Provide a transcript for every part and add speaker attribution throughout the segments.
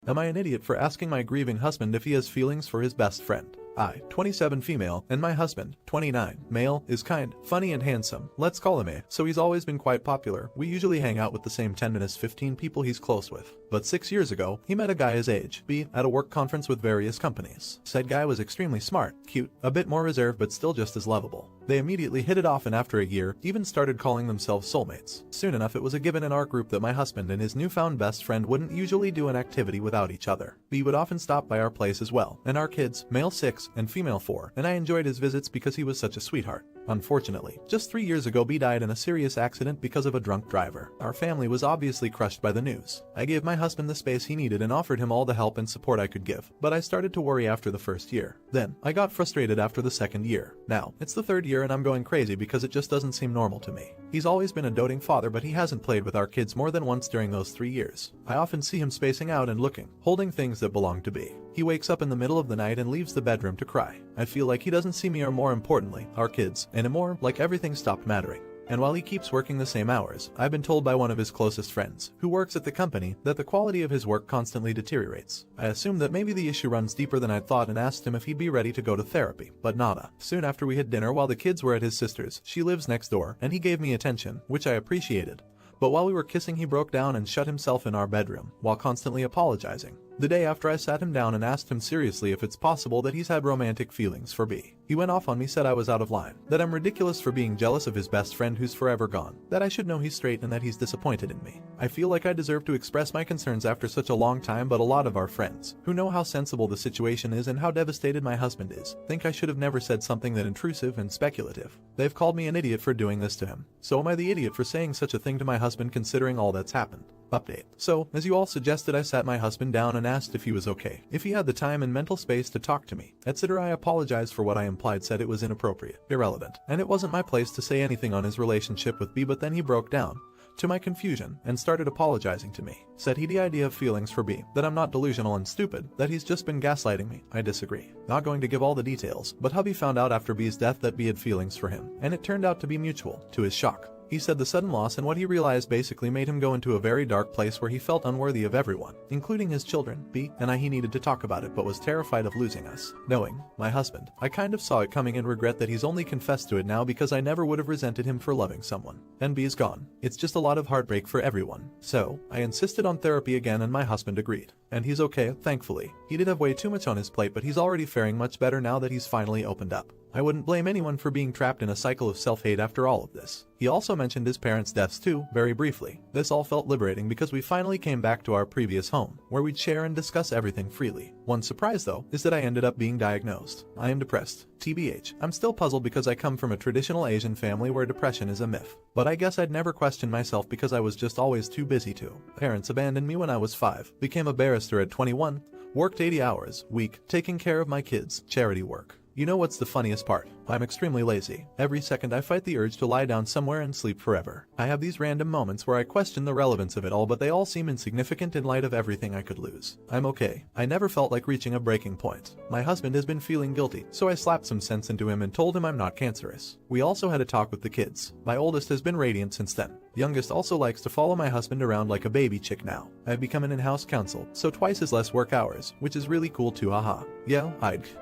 Speaker 1: Am I an idiot for asking my grieving husband if he has feelings for his best friend? I, 27 female, and my husband, 29 male, is kind, funny and handsome. Let's call him A. So he's always been quite popular. We usually hang out with the same 10 to 15 people he's close with. But 6 years ago, he met a guy his age, B, at a work conference with various companies. Said guy was extremely smart, cute, a bit more reserved but still just as lovable. They immediately hit it off and after a year, even started calling themselves soulmates. Soon enough it was a given in our group that my husband and his newfound best friend wouldn't usually do an activity without each other. B would often stop by our place as well, and our kids, male 6 and female 4, and I enjoyed his visits because he was such a sweetheart. Unfortunately, just 3 years ago B died in a serious accident because of a drunk driver. Our family was obviously crushed by the news. I gave my husband the space he needed and offered him all the help and support I could give, but I started to worry after the first year. Then, I got frustrated after the second year. Now, it's the third year and I'm going crazy because it just doesn't seem normal to me. He's always been a doting father but he hasn't played with our kids more than once during those 3 years. I often see him spacing out and looking, holding things that belong to B. He wakes up in the middle of the night and leaves the bedroom to cry. I feel like he doesn't see me or more importantly, our kids, anymore, like everything stopped mattering. And while he keeps working the same hours, I've been told by one of his closest friends, who works at the company, that the quality of his work constantly deteriorates. I assumed that maybe the issue runs deeper than I'd thought and asked him if he'd be ready to go to therapy, but nada. Soon after we had dinner while the kids were at his sister's, she lives next door, and he gave me attention, which I appreciated. But while we were kissing he broke down and shut himself in our bedroom, while constantly apologizing. The day after I sat him down and asked him seriously if it's possible that he's had romantic feelings for B. He went off on me, said I was out of line, that I'm ridiculous for being jealous of his best friend who's forever gone, that I should know he's straight and that he's disappointed in me. I feel like I deserve to express my concerns after such a long time, but a lot of our friends, who know how sensible the situation is and how devastated my husband is, think I should have never said something that intrusive and speculative. They've called me an idiot for doing this to him. So am I the idiot for saying such a thing to my husband considering all that's happened? Update. So, as you all suggested, I sat my husband down and asked if he was okay, if he had the time and mental space to talk to me, etc. I apologized for what I implied, said it was inappropriate, irrelevant, and it wasn't my place to say anything on his relationship with B, but then he broke down, to my confusion, and started apologizing to me. Said he the idea of feelings for B, that I'm not delusional and stupid, that he's just been gaslighting me. I disagree. Not going to give all the details, but hubby found out after B's death that B had feelings for him, and it turned out to be mutual, to his shock. He said the sudden loss and what he realized basically made him go into a very dark place where he felt unworthy of everyone, including his children, B, and I. He needed to talk about it but was terrified of losing us. Knowing my husband, I kind of saw it coming and regret that he's only confessed to it now because I never would have resented him for loving someone. And B is gone. It's just a lot of heartbreak for everyone. So, I insisted on therapy again and my husband agreed. And he's okay, thankfully. He did have way too much on his plate but he's already faring much better now that he's finally opened up. I wouldn't blame anyone for being trapped in a cycle of self-hate after all of this. He also mentioned his parents' deaths too, very briefly. This all felt liberating because we finally came back to our previous home, where we'd share and discuss everything freely. One surprise though, is that I ended up being diagnosed. I am depressed. TBH. I'm still puzzled because I come from a traditional Asian family where depression is a myth. But I guess I'd never questioned myself because I was just always too busy to. Parents abandoned me when I was 5, became a barrister at 21, worked 80 hours a week, taking care of my kids, charity work. You know what's the funniest part? I'm extremely lazy. Every second I fight the urge to lie down somewhere and sleep forever. I have these random moments where I question the relevance of it all, but they all seem insignificant in light of everything I could lose. I'm okay. I never felt like reaching a breaking point. My husband has been feeling guilty, so I slapped some sense into him and told him I'm not cancerous. We also had a talk with the kids. My oldest has been radiant since then. Youngest also likes to follow my husband around like a baby chick now. I've become an in-house counsel, so twice as less work hours, which is really cool too, haha. Yeah,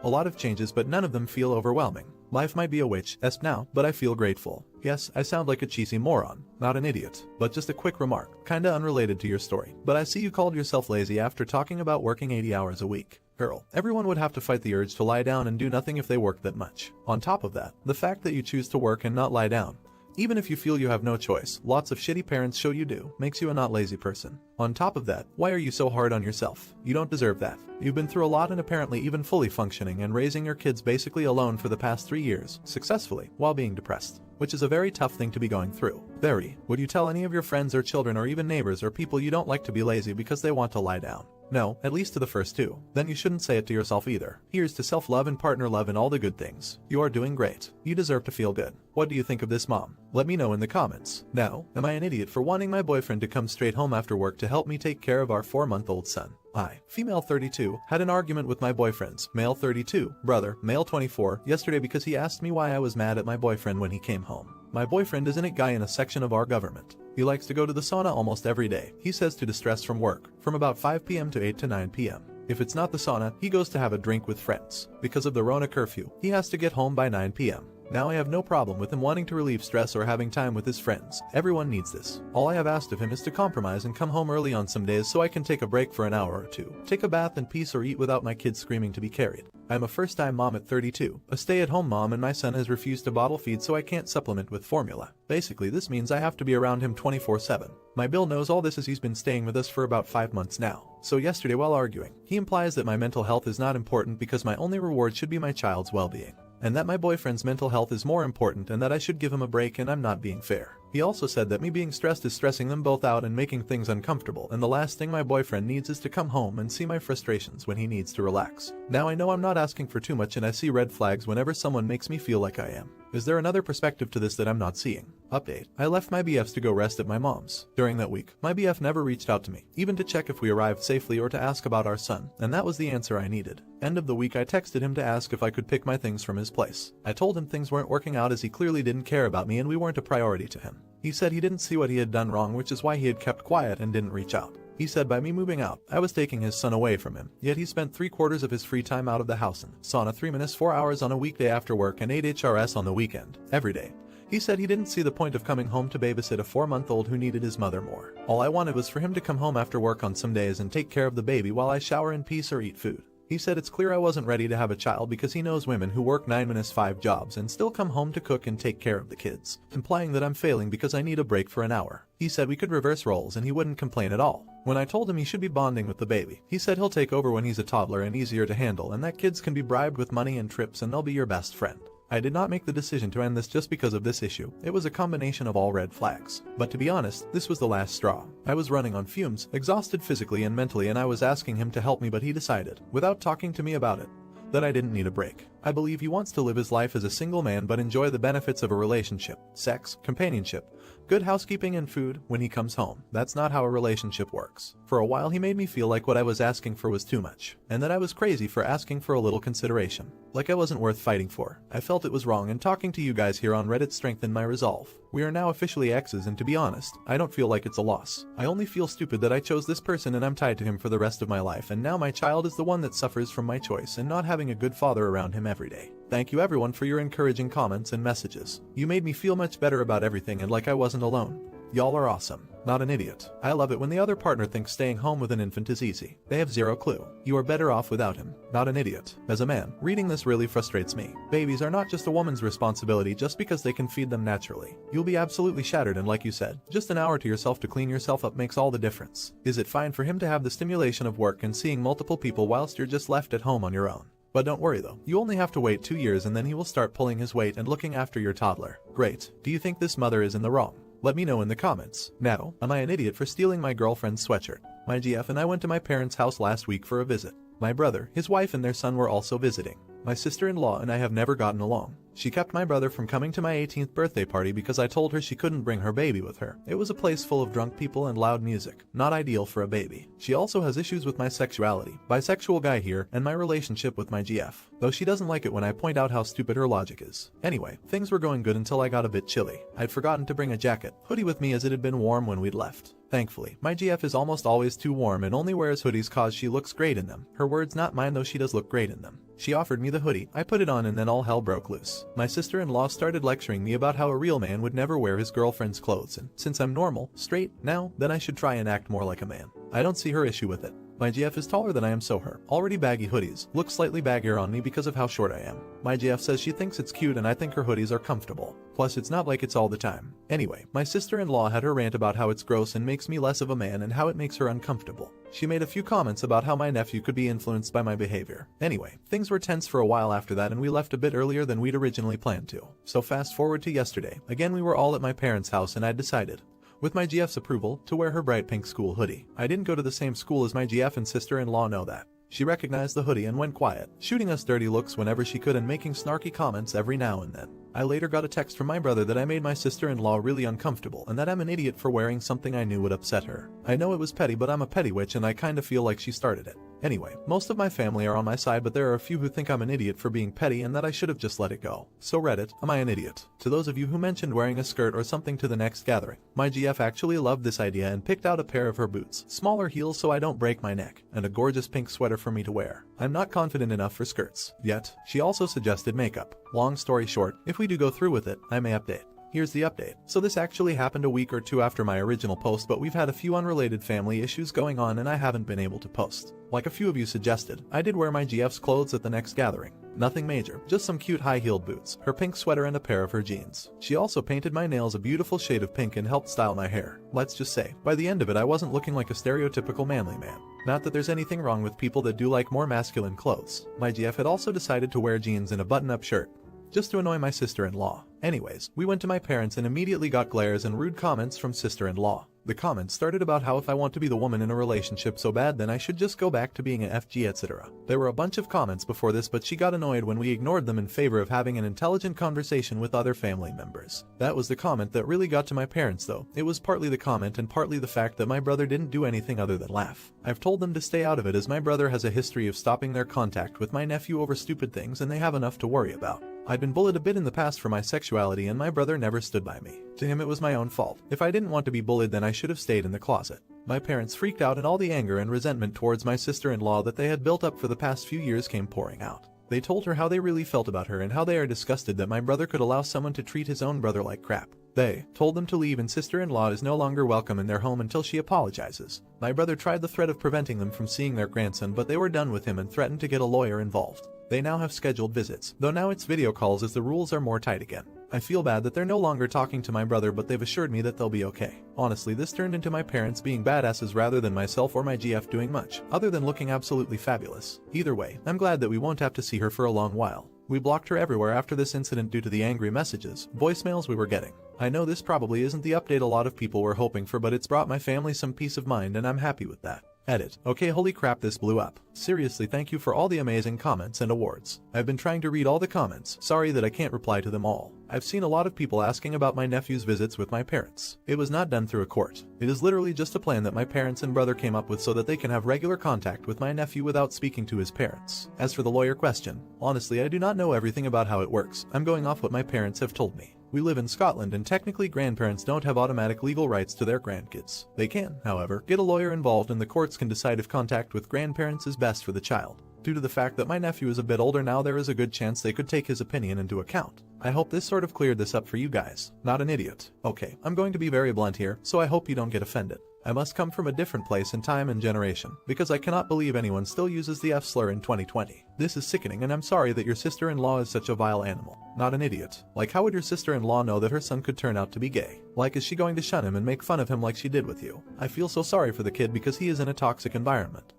Speaker 1: a lot of changes but none of them feel overwhelming. Life might be a witch-esque now, but I feel grateful. Yes, I sound like a cheesy moron, not an idiot. But just a quick remark, kinda unrelated to your story. But I see you called yourself lazy after talking about working 80 hours a week. Girl, everyone would have to fight the urge to lie down and do nothing if they worked that much. On top of that, the fact that you choose to work and not lie down, even if you feel you have no choice, lots of shitty parents show you do, makes you a not lazy person. On top of that, why are you so hard on yourself? You don't deserve that. You've been through a lot and apparently even fully functioning and raising your kids basically alone for the past 3 years, successfully, while being depressed. Which is a very tough thing to be going through. Very. Would you tell any of your friends or children or even neighbors or people you don't like to be lazy because they want to lie down? No, at least to the first two. Then you shouldn't say it to yourself either. Here's to self-love and partner love and all the good things. You are doing great. You deserve to feel good. What do you think of this, Mom? Let me know in the comments. Now, am I an idiot for wanting my boyfriend to come straight home after work to help me take care of our 4-month-old son? I, female 32, had an argument with my boyfriend's, male 32, brother, male 24, yesterday because he asked me why I was mad at my boyfriend when he came home. My boyfriend is an IT guy in a section of our government. He likes to go to the sauna almost every day, he says, to distress from work, from about 5 p.m. to 8 to 9 p.m. If it's not the sauna, he goes to have a drink with friends. Because of the Rona curfew, he has to get home by 9 p.m. Now I have no problem with him wanting to relieve stress or having time with his friends. Everyone needs this. All I have asked of him is to compromise and come home early on some days so I can take a break for an hour or two, take a bath in peace, or eat without my kids screaming to be carried. I'm a first-time mom at 32, a stay-at-home mom, and my son has refused to bottle feed so I can't supplement with formula. Basically, this means I have to be around him 24/7. My Bill knows all this as he's been staying with us for about 5 months now. So yesterday, while arguing, he implies that my mental health is not important because my only reward should be my child's well-being, and that my boyfriend's mental health is more important and that I should give him a break, and I'm not being fair. He also said that me being stressed is stressing them both out and making things uncomfortable, and the last thing my boyfriend needs is to come home and see my frustrations when he needs to relax. Now I know I'm not asking for too much, and I see red flags whenever someone makes me feel like I am. Is there another perspective to this that I'm not seeing? Update. I left my BFs to go rest at my mom's. During that week, my BF never reached out to me, even to check if we arrived safely or to ask about our son, and that was the answer I needed. End of the week, I texted him to ask if I could pick my things from his place. I told him things weren't working out as he clearly didn't care about me and we weren't a priority to him. He said he didn't see what he had done wrong, which is why he had kept quiet and didn't reach out. He said by me moving out, I was taking his son away from him, yet he spent 3/4 of his free time out of the house in sauna 3 minutes 4 hours on a weekday after work and 8 HRS on the weekend, every day. He said he didn't see the point of coming home to babysit a 4-month-old who needed his mother more. All I wanted was for him to come home after work on some days and take care of the baby while I shower in peace or eat food. He said it's clear I wasn't ready to have a child because he knows women who work 9-5 jobs and still come home to cook and take care of the kids, implying that I'm failing because I need a break for an hour. He said we could reverse roles and he wouldn't complain at all. When I told him he should be bonding with the baby, he said he'll take over when he's a toddler and easier to handle, and that kids can be bribed with money and trips and they'll be your best friend. I did not make the decision to end this just because of this issue. It was a combination of all red flags. But to be honest, this was the last straw. I was running on fumes, exhausted physically and mentally, and I was asking him to help me, but he decided, without talking to me about it, that I didn't need a break. I believe he wants to live his life as a single man but enjoy the benefits of a relationship, sex, companionship, good housekeeping and food when he comes home. That's not how a relationship works. For a while he made me feel like what I was asking for was too much, and that I was crazy for asking for a little consideration. Like I wasn't worth fighting for. I felt it was wrong, and talking to you guys here on Reddit strengthened my resolve. We are now officially exes, and to be honest, I don't feel like it's a loss. I only feel stupid that I chose this person and I'm tied to him for the rest of my life, and now my child is the one that suffers from my choice and not having a good father around him every day. Thank you everyone for your encouraging comments and messages. You made me feel much better about everything and like I wasn't alone. Y'all are awesome. Not an idiot. I love it when the other partner thinks staying home with an infant is easy. They have zero clue. You are better off without him. Not an idiot. As a man, reading this really frustrates me. Babies are not just a woman's responsibility just because they can feed them naturally. You'll be absolutely shattered, and like you said, just an hour to yourself to clean yourself up makes all the difference. Is it fine for him to have the stimulation of work and seeing multiple people whilst you're just left at home on your own? But don't worry though, you only have to wait 2 years and then he will start pulling his weight and looking after your toddler. Great. Do you think this mother is in the wrong? Let me know in the comments. Now, am I an idiot for stealing my girlfriend's sweatshirt? My GF and I went to my parents' house last week for a visit. My brother, his wife and their son were also visiting. My sister-in-law and I have never gotten along. She kept my brother from coming to my 18th birthday party because I told her she couldn't bring her baby with her. It was a place full of drunk people and loud music. Not ideal for a baby. She also has issues with my sexuality, bisexual guy here, and my relationship with my GF. Though she doesn't like it when I point out how stupid her logic is. Anyway, things were going good until I got a bit chilly. I'd forgotten to bring a jacket, hoodie with me as it had been warm when we'd left. Thankfully, my GF is almost always too warm and only wears hoodies cause she looks great in them. Her words not mine, though she does look great in them. She offered me the hoodie, I put it on, and then all hell broke loose. My sister-in-law started lecturing me about how a real man would never wear his girlfriend's clothes, and since I'm normal, straight, now, then I should try and act more like a man. I don't see her issue with it. My GF is taller than I am, so her already baggy hoodies look slightly baggier on me because of how short I am. My GF says she thinks it's cute and I think her hoodies are comfortable. Plus it's not like it's all the time. Anyway, my sister-in-law had her rant about how it's gross and makes me less of a man and how it makes her uncomfortable. She made a few comments about how my nephew could be influenced by my behavior. Anyway, things were tense for a while after that and we left a bit earlier than we'd originally planned to. So fast forward to yesterday. Again we were all at my parents' house and I'd decided, with my GF's approval, to wear her bright pink school hoodie. I didn't go to the same school as my GF and sister-in-law know that. She recognized the hoodie and went quiet, shooting us dirty looks whenever she could and making snarky comments every now and then. I later got a text from my brother that I made my sister-in-law really uncomfortable and that I'm an idiot for wearing something I knew would upset her. I know it was petty, but I'm a petty witch and I kinda feel like she started it. Anyway, most of my family are on my side, but there are a few who think I'm an idiot for being petty and that I should have just let it go. So Reddit, am I an idiot? To those of you who mentioned wearing a skirt or something to the next gathering, my GF actually loved this idea and picked out a pair of her boots, smaller heels so I don't break my neck, and a gorgeous pink sweater for me to wear. I'm not confident enough for skirts yet. She also suggested makeup. Long story short, if we do go through with it, I may update. Here's the update. So this actually happened a week or two after my original post, but we've had a few unrelated family issues going on and I haven't been able to post. Like a few of you suggested, I did wear my GF's clothes at the next gathering. Nothing major, just some cute high-heeled boots, her pink sweater and a pair of her jeans. She also painted my nails a beautiful shade of pink and helped style my hair. Let's just say, by the end of it I wasn't looking like a stereotypical manly man. Not that there's anything wrong with people that do like more masculine clothes. My GF had also decided to wear jeans and a button-up shirt, just to annoy my sister-in-law. Anyways, we went to my parents and immediately got glares and rude comments from sister-in-law. The comments started about how if I want to be the woman in a relationship so bad then I should just go back to being a FG, etc. There were a bunch of comments before this, but she got annoyed when we ignored them in favor of having an intelligent conversation with other family members. That was the comment that really got to my parents though. It was partly the comment and partly the fact that my brother didn't do anything other than laugh. I've told them to stay out of it as my brother has a history of stopping their contact with my nephew over stupid things and they have enough to worry about. I'd been bullied a bit in the past for my sexuality and my brother never stood by me. To him it was my own fault. If I didn't want to be bullied then I should have stayed in the closet. My parents freaked out and all the anger and resentment towards my sister-in-law that they had built up for the past few years came pouring out. They told her how they really felt about her and how they are disgusted that my brother could allow someone to treat his own brother like crap. They told them to leave and sister-in-law is no longer welcome in their home until she apologizes. My brother tried the threat of preventing them from seeing their grandson, but they were done with him and threatened to get a lawyer involved. They now have scheduled visits, though now it's video calls as the rules are more tight again. I feel bad that they're no longer talking to my brother, but they've assured me that they'll be okay. Honestly, this turned into my parents being badasses rather than myself or my GF doing much, other than looking absolutely fabulous. Either way, I'm glad that we won't have to see her for a long while. We blocked her everywhere after this incident due to the angry messages, voicemails we were getting. I know this probably isn't the update a lot of people were hoping for, but it's brought my family some peace of mind and I'm happy with that. Edit. Okay, holy crap, this blew up. Seriously, thank you for all the amazing comments and awards. I've been trying to read all the comments. Sorry that I can't reply to them all. I've seen a lot of people asking about my nephew's visits with my parents. It was not done through a court. It is literally just a plan that my parents and brother came up with so that they can have regular contact with my nephew without speaking to his parents. As for the lawyer question, honestly, I do not know everything about how it works. I'm going off what my parents have told me. We live in Scotland and technically grandparents don't have automatic legal rights to their grandkids. They can, however, get a lawyer involved and the courts can decide if contact with grandparents is best for the child. Due to the fact that my nephew is a bit older now, there is a good chance they could take his opinion into account. I hope this sort of cleared this up for you guys. Not an idiot. Okay, I'm going to be very blunt here, so I hope you don't get offended. I must come from a different place in time and generation, because I cannot believe anyone still uses the F slur in 2020. This is sickening and I'm sorry that your sister-in-law is such a vile animal. Not an idiot. Like, how would your sister-in-law know that her son could turn out to be gay? Like, is she going to shun him and make fun of him like she did with you? I feel so sorry for the kid because he is in a toxic environment.